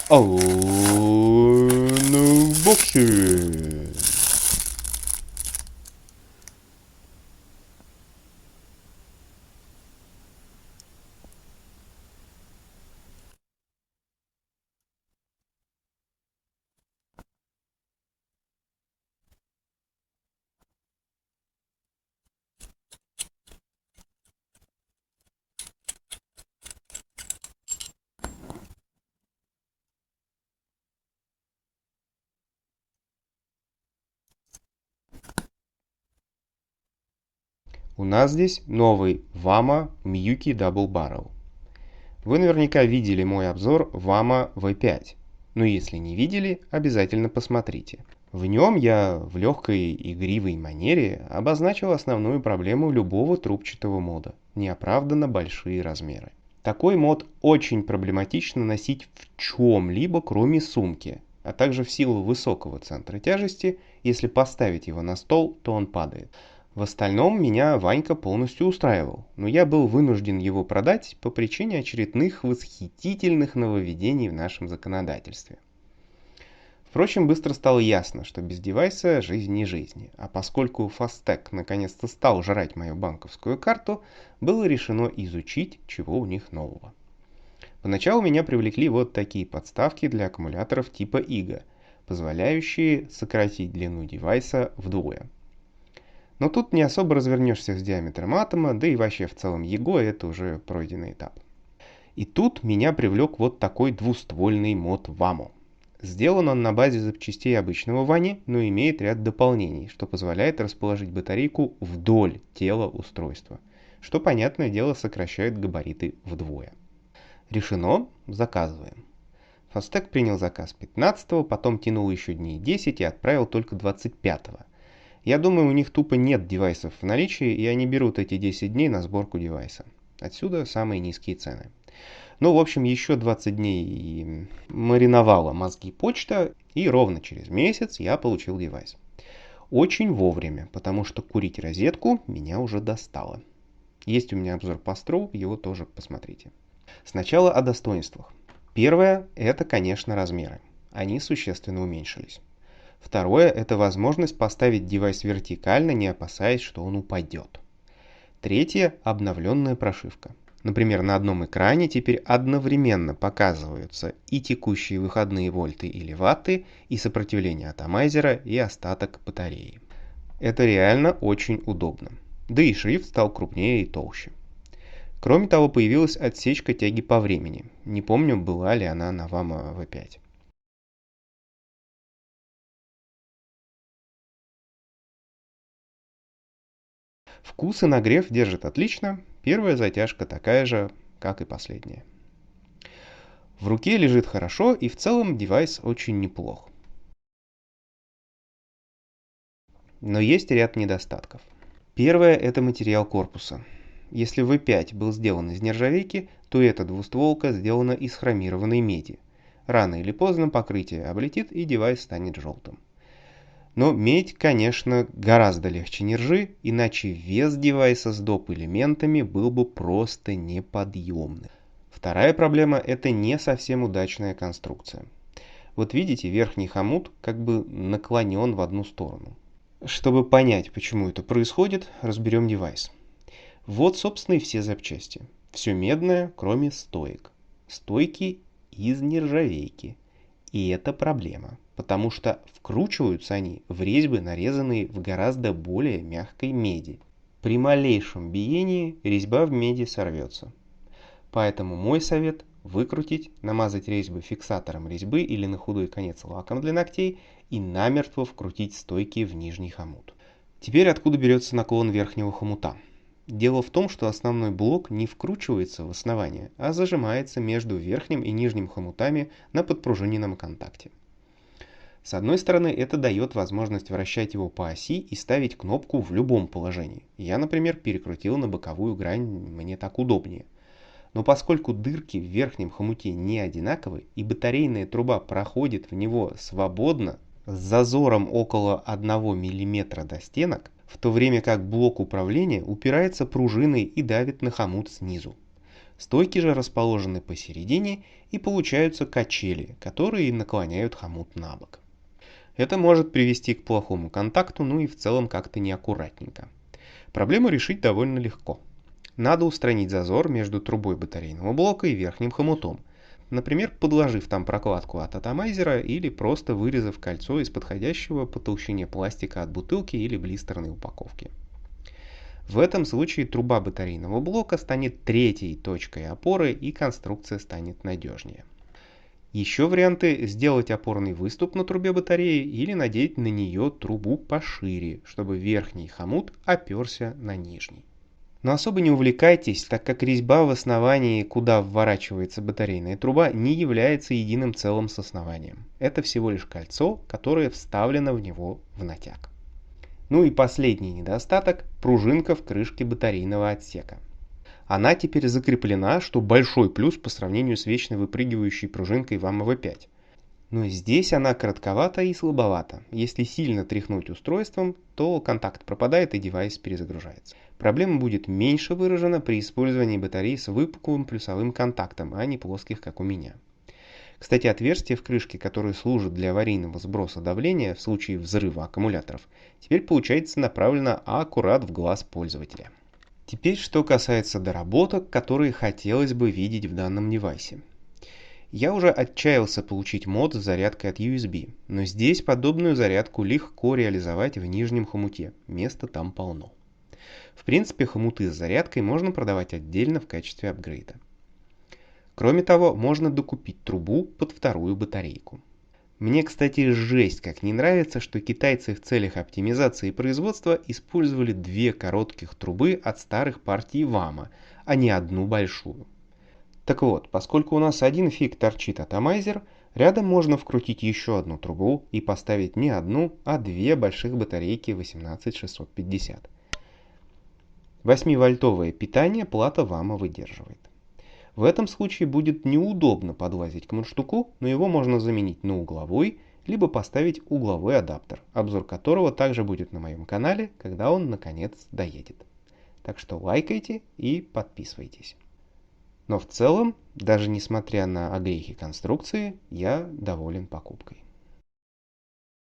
Unboxing. У нас здесь новый Wama Miyuki Double Barrel. Вы наверняка видели мой обзор Wama V5, но если не видели, обязательно посмотрите. В нем я в легкой игривой манере обозначил основную проблему любого трубчатого мода – неоправданно большие размеры. Такой мод очень проблематично носить в чем-либо, кроме сумки, а также в силу высокого центра тяжести, если поставить его на стол, то он падает. В остальном меня Ванька полностью устраивал, но я был вынужден его продать по причине очередных восхитительных нововведений в нашем законодательстве. Впрочем, быстро стало ясно, что без девайса жизнь не жизнь, а поскольку Fastech наконец-то стал жрать мою банковскую карту, было решено изучить, чего у них нового. Поначалу меня привлекли вот такие подставки для аккумуляторов типа IGA, позволяющие сократить длину девайса вдвое. Но тут не особо развернешься с диаметром атома, да и вообще в целом EGO это уже пройденный этап. И тут меня привлек вот такой двуствольный мод Wamo. Сделан он на базе запчастей обычного Вани, но имеет ряд дополнений, что позволяет расположить батарейку вдоль тела устройства, что, понятное дело, сокращает габариты вдвое. Решено, заказываем. Fastech принял заказ 15-го, потом тянул еще дней 10 и отправил только 25-го. Я думаю, у них тупо нет девайсов в наличии, и они берут эти 10 дней на сборку девайса. Отсюда самые низкие цены. Ну, в общем, еще 20 дней и мариновала мозги почта, и ровно через месяц я получил девайс. Очень вовремя, потому что курить розетку меня уже достало. Есть у меня обзор по Strobe, его тоже посмотрите. Сначала о достоинствах. Первое – это, конечно, размеры. Они существенно уменьшились. Второе – это возможность поставить девайс вертикально, не опасаясь, что он упадет. Третье – обновленная прошивка. Например, на одном экране теперь одновременно показываются и текущие выходные вольты или ватты, и сопротивление атомайзера, и остаток батареи. Это реально очень удобно. Да и шрифт стал крупнее и толще. Кроме того, появилась отсечка тяги по времени. Не помню, была ли она на Wama V5. Вкус и нагрев держит отлично, первая затяжка такая же, как и последняя. В руке лежит хорошо и в целом девайс очень неплох. Но есть ряд недостатков. Первое – это материал корпуса. Если V5 был сделан из нержавейки, то эта двустволка сделана из хромированной меди. Рано или поздно покрытие облетит и девайс станет желтым. Но медь, конечно, гораздо легче нержи, иначе вес девайса с доп. Элементами был бы просто неподъемный. Вторая проблема – это не совсем удачная конструкция. Вот видите, верхний хомут как бы наклонен в одну сторону. Чтобы понять, почему это происходит, разберем девайс. Вот, собственно, и все запчасти. Все медное, кроме стоек. Стойки из нержавейки. И это проблема, потому что вкручиваются они в резьбы, нарезанные в гораздо более мягкой меди. При малейшем биении резьба в меди сорвется. Поэтому мой совет – выкрутить, намазать резьбы фиксатором резьбы или на худой конец лаком для ногтей и намертво вкрутить стойки в нижний хомут. Теперь откуда берется наклон верхнего хомута? Дело в том, что основной блок не вкручивается в основание, а зажимается между верхним и нижним хомутами на подпружиненном контакте. С одной стороны, это дает возможность вращать его по оси и ставить кнопку в любом положении. Я, например, перекрутил на боковую грань, мне так удобнее. Но поскольку дырки в верхнем хомуте не одинаковы и батарейная труба проходит в него свободно с зазором около 1 мм до стенок, в то время как блок управления упирается пружиной и давит на хомут снизу, Стойки же расположены посередине и получаются качели, которые наклоняют хомут на бок. Это может привести к плохому контакту, ну и в целом как-то неаккуратненько. Проблему решить довольно легко. Надо устранить зазор между трубой батарейного блока и верхним хомутом, например, подложив там прокладку от атомайзера или просто вырезав кольцо из подходящего по толщине пластика от бутылки или блистерной упаковки. В этом случае труба батарейного блока станет третьей точкой опоры и конструкция станет надежнее. Еще варианты: сделать опорный выступ на трубе батареи или надеть на нее трубу пошире, чтобы верхний хомут оперся на нижний. Но особо не увлекайтесь, так как резьба в основании, куда вворачивается батарейная труба, не является единым целым с основанием. Это всего лишь кольцо, которое вставлено в него в натяг. Ну и последний недостаток – пружинка в крышке батарейного отсека. Она теперь закреплена, что большой плюс по сравнению с вечно выпрыгивающей пружинкой VAMA V5. Но здесь она коротковата и слабовата. Если сильно тряхнуть устройством, то контакт пропадает и девайс перезагружается. Проблема будет меньше выражена при использовании батарей с выпуклым плюсовым контактом, а не плоских, как у меня. Кстати, отверстие в крышке, которое служит для аварийного сброса давления в случае взрыва аккумуляторов, теперь получается направлено аккурат в глаз пользователя. Теперь, что касается доработок, которые хотелось бы видеть в данном девайсе. Я уже отчаялся получить мод с зарядкой от USB, но здесь подобную зарядку легко реализовать в нижнем хомуте, места там полно. В принципе, хомуты с зарядкой можно продавать отдельно в качестве апгрейда. Кроме того, можно докупить трубу под вторую батарейку. Мне, кстати, жесть как не нравится, что китайцы в целях оптимизации производства использовали две коротких трубы от старых партий VAMA, а не одну большую. Так вот, поскольку у нас один фиг торчит атомайзер, рядом можно вкрутить еще одну трубу и поставить не одну, а две больших батарейки 18650. 8-вольтовое питание плата VAMA выдерживает. В этом случае будет неудобно подлазить к мундштуку, но его можно заменить на угловой, либо поставить угловой адаптер, обзор которого также будет на моем канале, когда он наконец доедет. Так что лайкайте и подписывайтесь. Но в целом, даже несмотря на огрехи конструкции, я доволен покупкой.